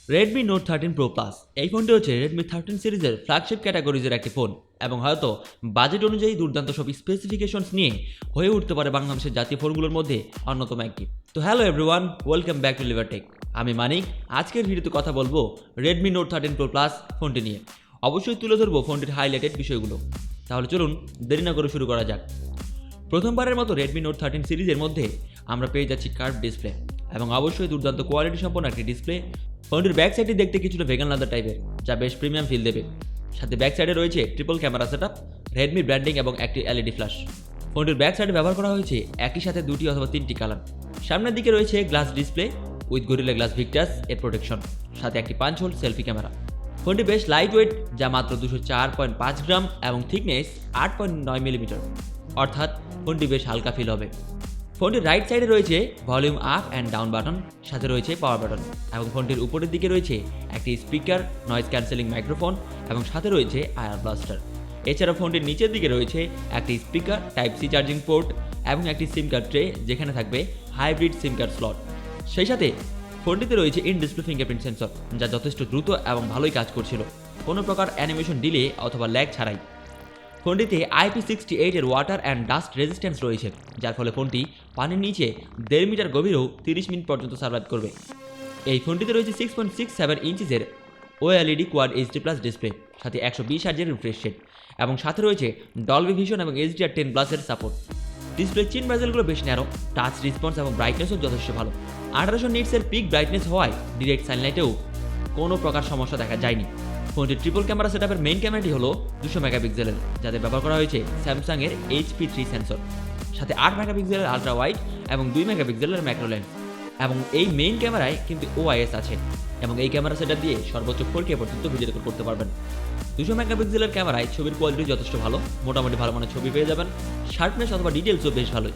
Redmi Note 13 Pro Plus এই ফোনটি হচ্ছে Redmi 13 সিরিজের ফ্ল্যাগশিপ ক্যাটাগরিজের একটি ফোন এবং হয়তো বাজেট অনুযায়ী দুর্দান্ত সব স্পেসিফিকেশনস নিয়ে হয়ে উঠতে পারে বাংলাদেশের জাতীয় ফোনগুলোর মধ্যে অন্যতম একটি। তো hello everyone, welcome back to Livertech. আমি মানিক। আজকের ভিডিওতে কথা বলবো Redmi Note 13 Pro Plus ফোনটি নিয়ে। অবশ্যই তুলে ধরবো ফোনটির হাইলাইটেড বিষয়গুলো। তাহলে চলুন দেরি না করে শুরু করা যাক। প্রথমবারের মতো Redmi Note 13 সিরিজের মধ্যে আমরা পেয়ে যাচ্ছি কার্ভ ডিসপ্লে এবং অবশ্যই দুর্দান্ত কোয়ালিটি সম্পন্ন একটি ডিসপ্লে। ফোনটির ব্যাক সাইডটি দেখতে কিছুটা ভেগান লাদার টাইপের, যা বেশ প্রিমিয়াম ফিল দেবে। সাথে ব্যাক সাইডে রয়েছে triple camera setup, Redmi branding এবং একটি এলইডি ফ্ল্যাশ। ফোনটির ব্যাক সাইডে ব্যবহার করা হয়েছে একই সাথে দুটি অথবা তিনটি কালার। সামনের দিকে রয়েছে glass display with gorilla glass Victus এর প্রোটেকশন, সাথে একটি 5 ভোল্ট সেলফি ক্যামেরা। ফোনটি বেশ লাইট ওয়েট, যা মাত্র 204.5 গ্রাম এবং থিকনেস 8.9 মিলিমিটার, অর্থাৎ ফোনটি বেশ হালকা ফিল হবে। ফোনটির রাইট সাইডে রয়েছে volume up and down button, সাথে রয়েছে পাওয়ার বাটন এবং ফোনটির উপরের দিকে রয়েছে একটি স্পিকার, নয়েজ ক্যান্সেলিং মাইক্রোফোন এবং সাথে রয়েছে আয়ার ব্লাস্টার। এছাড়া ফোনটির নিচের দিকে রয়েছে একটি speaker, type C charging port এবং একটি সিম কার্ড ট্রে, যেখানে থাকবে হাইব্রিড সিম কার্ড স্লট। সেই সাথে ফোনটিতে রয়েছে ইন ডিসপ্লে ফিঙ্গারপ্রিন্ট সেন্সর, যা যথেষ্ট দ্রুত এবং ভালোই কাজ করছিল, কোনো প্রকার অ্যানিমেশন ডিলে অথবা ল্যাগ ছাড়াই। ফোনটিতে IP68 এর ওয়াটার অ্যান্ড ডাস্ট রেজিস্ট্যান্স রয়েছে, যার ফলে ফোনটি পানির নিচে 1.5 মিটার গভীরেও 30 মিনিট পর্যন্ত সার্ভাইভ করবে। এই ফোনটিতে রয়েছে 6.67 ইঞ্চিসের OLED কোয়াড HD+ ডিসপ্লে, সাথে 120 হার্জের রিফ্রেশ রেট এবং সাথে রয়েছে ডলবি ভিশন এবং HDR10+ এর সাপোর্ট। ডিসপ্লে চিন বেজেলগুলো বেশ ন্যারো, টাচ রেসপন্স এবং ব্রাইটনেসও যথেষ্ট ভালো। 1800 নিটসের পিক ব্রাইটনেস হওয়ায় ডিরেক্ট সানলাইটেও কোনো প্রকার সমস্যা দেখা যায়নি। ফোনটির ট্রিপল ক্যামেরা সেটআপের মেইন ক্যামেরাটি হলো 200 মেগাপিক্সেলের, যাতে ব্যবহার করা হয়েছে স্যামসাংয়ের HP3 সেন্সর, সাথে 8 মেগাপিক্সেলের আলট্রা ওয়াইড এবং 2 মেগাপিক্সেলের ম্যাক্রো লেন্স। এবং এই মেইন ক্যামেরায় কিন্তু OIS আছে এবং এই ক্যামেরা সেটআপ দিয়ে সর্বোচ্চ 4K পর্যন্ত ভিডিও রেকর্ড করতে পারবেন। 200 মেগাপিক্সেলের ক্যামেরায় ছবির কোয়ালিটি যথেষ্ট ভালো, মোটামুটি ভালো মানের ছবি পেয়ে যাবেন। শার্পনেস অথবা ডিটেলসও বেশ ভালোই।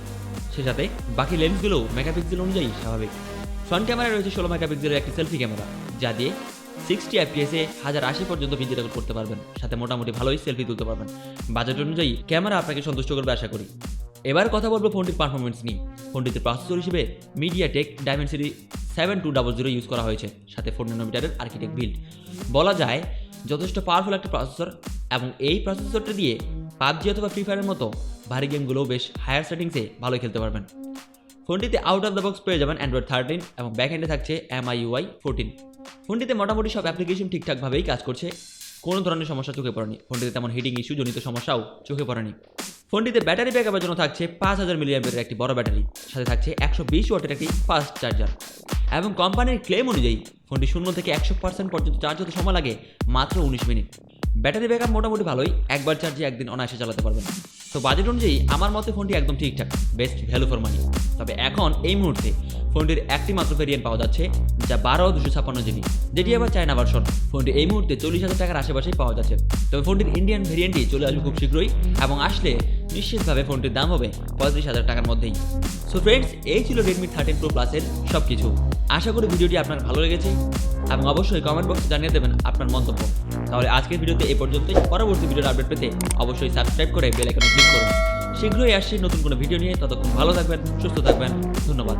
সে সাথে বাকি লেন্সগুলোও মেগাপিক্সেল অনুযায়ী স্বাভাবিক। ফ্রন্ট ক্যামেরায় রয়েছে 16 মেগাপিক্সেলের একটি সেলফি ক্যামেরা, যা দিয়ে 60 FPS 1080 পর্যন্ত ভিডিও রেকর্ড করতে পারবেন, সাথে মোটামুটি ভালোই সেলফি তুলতে পারবেন। বাজেট অনুযায়ী ক্যামেরা আপনাকে সন্তুষ্ট করবে আশা করি। এবার কথা বলবো ফোনটির পারফরমেন্স নিয়ে। ফোনটিতে প্রসেসর হিসেবে MediaTek Dimensity 7200 ইউজ করা হয়েছে, সাথে 4 ন্যানোমিটারের আর্কিটেক্ট বিল্ড। বলা যায় যথেষ্ট পাওয়ারফুল একটা প্রসেসর এবং এই প্রসেসরটা দিয়ে PUBG অথবা ফ্রি ফায়ারের মতো ভারী গেমগুলোও বেশ হায়ার সেটিংসে ভালোই খেলতে পারবেন। ফোনটিতে আউট অফ দ্য বক্স পেয়ে যাবেন Android 13 এবং ব্যাকএন্ডে থাকছে MIUI 14। ফোনটিতে মোটামুটি সব অ্যাপ্লিকেশন ঠিকঠাকভাবেই কাজ করছে, কোনো ধরনের সমস্যা চোখে পড়েনি। ফোনটিতে তেমন হিটিং ইস্যু জনিত সমস্যাও চোখে পড়েনি। ফোনটিতে ব্যাটারি ব্যাকআপের জন্য থাকছে 5000 মিলিঅ্যাম্পিয়ারের একটি বড় ব্যাটারি, সাথে থাকছে 120 ওয়াটের একটি ফাস্ট চার্জার এবং কোম্পানির ক্লেম অনুযায়ী ফোনটি 0 থেকে 100% পর্যন্ত চার্জ হতে সময় লাগে মাত্র 19 মিনিট। ব্যাটারি ব্যাকআপ মোটামুটি ভালোই, একবার চার্জে একদিন অনায়াসে চালাতে পারবেন। তো বাজেট অনুযায়ী আমার মতে ফোনটি একদম ঠিকঠাক, বেস্ট ভ্যালু ফর মানি। তবে এখন এই মুহূর্তে ফোনটির একটি মাত্র ভেরিয়েন্ট পাওয়া যাচ্ছে, যা 12/256 GB, যেটি আবার চায়না ভার্সন। ফোনটি এই মুহূর্তে 40,000 টাকার আশেপাশেই পাওয়া যাচ্ছে। তবে ফোনটির ইন্ডিয়ান ভেরিয়েন্টটি চলে আসবে খুব শীঘ্রই এবং আসলে নিশ্চিতভাবে ফোনটির দাম হবে 35,000 টাকার মধ্যেই। সো ফ্রেন্ডস, এই ছিল Redmi 13 Pro Plus এর সব কিছু। আশা করি ভিডিওটি আপনার ভালো লেগেছে এবং অবশ্যই কমেন্ট বক্সে জানিয়ে দেবেন আপনার মন্তব্য। তাহলে আজকের ভিডিওতে এই পর্যন্তই। পরবর্তী ভিডিওর আপডেট পেতে অবশ্যই সাবস্ক্রাইব করে বেল আইকনে ক্লিক করুন। শীঘ্রই আসছি নতুন কোনো ভিডিও নিয়ে। ততক্ষণ ভালো থাকবেন, সুস্থ থাকবেন। ধন্যবাদ।